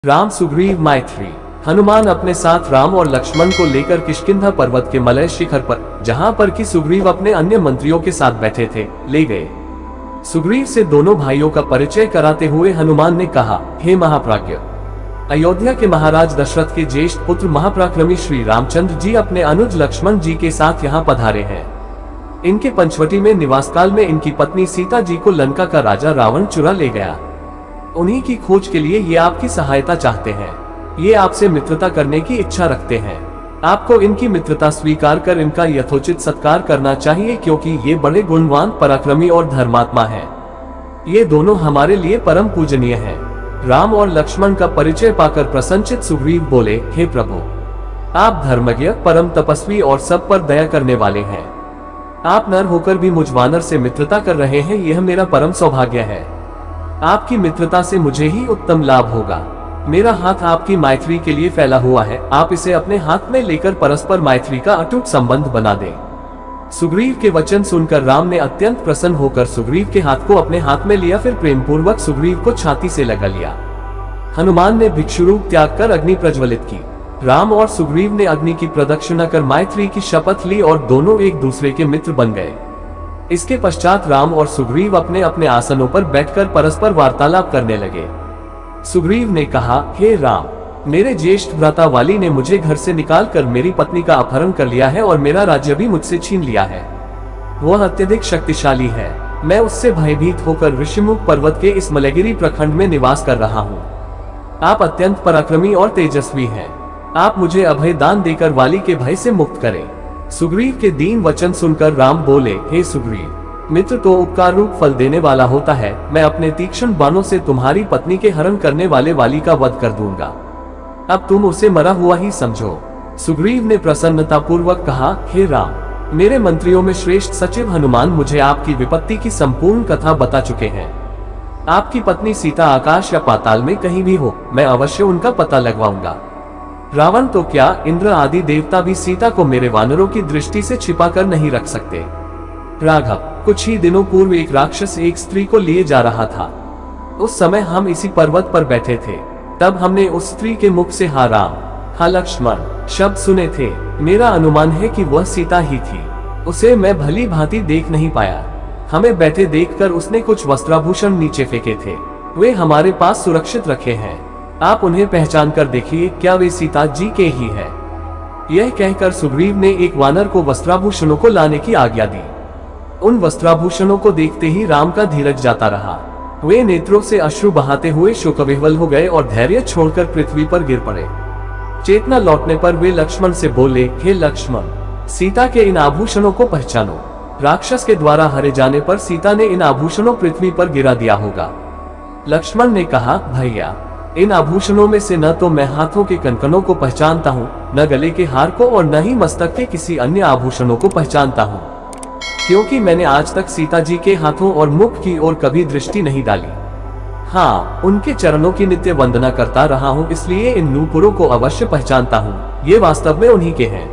राम सुग्रीव मैत्री। हनुमान अपने साथ राम और लक्ष्मण को लेकर किष्किंधा पर्वत के मलय शिखर पर, जहां पर कि सुग्रीव अपने अन्य मंत्रियों के साथ बैठे थे, ले गए। सुग्रीव से दोनों भाइयों का परिचय कराते हुए हनुमान ने कहा, हे महाप्राज्ञ, अयोध्या के महाराज दशरथ के ज्येष्ठ पुत्र महापराक्रमी श्री रामचंद्र जी अपने अनुज लक्ष्मण जी के साथ यहाँ पधारे हैं। इनके पंचवटी में निवास काल में इनकी पत्नी सीता जी को लंका का राजा रावण चुरा ले गया। उन्हीं की खोज के लिए ये आपकी सहायता चाहते हैं। ये आपसे मित्रता करने की इच्छा रखते हैं। आपको इनकी मित्रता स्वीकार कर इनका यथोचित सत्कार करना चाहिए, क्योंकि ये बड़े गुणवान, पराक्रमी और धर्मात्मा हैं। ये दोनों हमारे लिए परम पूजनीय हैं। राम और लक्ष्मण का परिचय पाकर प्रसन्नचित सुग्रीव बोले, हे प्रभु, आप धर्मज्ञ, परम तपस्वी और सब पर दया करने वाले हैं। आप नर होकर भी मुझ वानर से मित्रता कर रहे हैं, यह मेरा परम सौभाग्य है। आपकी मित्रता से मुझे ही उत्तम लाभ होगा। मेरा हाथ आपकी मैत्री के लिए फैला हुआ है, आप इसे अपने हाथ में लेकर परस्पर मैत्री का अटूट संबंध बना दें। सुग्रीव के वचन सुनकर राम ने अत्यंत प्रसन्न होकर सुग्रीव के हाथ को अपने हाथ में लिया, फिर प्रेम पूर्वक सुग्रीव को छाती से लगा लिया। हनुमान ने भिक्षुरूप त्याग कर अग्नि प्रज्वलित की। राम और सुग्रीव ने अग्नि की प्रदक्षिणा कर मैत्री की शपथ ली और दोनों एक दूसरे के मित्र बन गए। इसके पश्चात राम और सुग्रीव अपने अपने आसनों पर बैठकर परस्पर वार्तालाप करने लगे। सुग्रीव ने कहा, हे राम, मेरे ज्येष्ठ भ्राता वाली ने मुझे घर से निकालकर मेरी पत्नी का अपहरण कर लिया है और मेरा राज्य भी मुझसे छीन लिया है। वह अत्यधिक शक्तिशाली है। मैं उससे भयभीत होकर ऋषिमुख पर्वत के इस मलयगिरी प्रखंड में निवास कर रहा हूँ। आप अत्यंत पराक्रमी और तेजस्वी हैं। आप मुझे अभय दान देकर वाली के भय से मुक्त करें। सुग्रीव के दीन वचन सुनकर राम बोले, हे सुग्रीव, मित्र तो उपकार रूप फल देने वाला होता है। मैं अपने तीक्ष्ण बाणों से तुम्हारी पत्नी के हरण करने वाले वाली का वध कर दूंगा। अब तुम उसे मरा हुआ ही समझो। सुग्रीव ने प्रसन्नता पूर्वक कहा, हे राम, मेरे मंत्रियों में श्रेष्ठ सचिव हनुमान मुझे आपकी विपत्ति की संपूर्ण कथा बता चुके हैं। आपकी पत्नी सीता आकाश या पाताल में कहीं भी हो, मैं अवश्य उनका पता लगवाऊंगा। रावण तो क्या, इंद्र आदि देवता भी सीता को मेरे वानरों की दृष्टि से छिपा कर नहीं रख सकते। राघव, कुछ ही दिनों पूर्व एक राक्षस एक स्त्री को लिए जा रहा था। उस समय हम इसी पर्वत पर बैठे थे। तब हमने उस स्त्री के मुख से हा राम, हा लक्ष्मण शब्द सुने थे। मेरा अनुमान है कि वह सीता ही थी। उसे मैं भली भांति देख नहीं पाया। हमें बैठे देखकर उसने कुछ वस्त्राभूषण नीचे फेंके थे। वे हमारे पास सुरक्षित रखे हैं। आप उन्हें पहचान कर देखिए, क्या वे सीता जी के ही है। यह कहकर सुग्रीव ने एक वानर को वस्त्राभूषणों को लाने की आज्ञा दी। उन वस्त्राभूषणों को देखते ही राम का धीरज जाता रहा। वे नेत्रों से अश्रु बहाते हुए शोकविह्वल हो गए और धैर्य छोड़कर पृथ्वी पर गिर पड़े। चेतना लौटने पर वे लक्ष्मण से बोले, हे लक्ष्मण, सीता के इन आभूषणों को पहचानो। राक्षस के द्वारा हरे जाने पर सीता ने इन आभूषणों पृथ्वी पर गिरा दिया होगा। लक्ष्मण ने कहा, भैया, इन आभूषणों में से न तो मैं हाथों के कंकनों को पहचानता हूँ, न गले के हार को, और न ही मस्तक के किसी अन्य आभूषणों को पहचानता हूँ, क्योंकि मैंने आज तक सीता जी के हाथों और मुख की ओर कभी दृष्टि नहीं डाली। हाँ, उनके चरणों की नित्य वंदना करता रहा हूँ, इसलिए इन नूपुरों को अवश्य पहचानता हूँ। ये वास्तव में उन्हीं के हैं।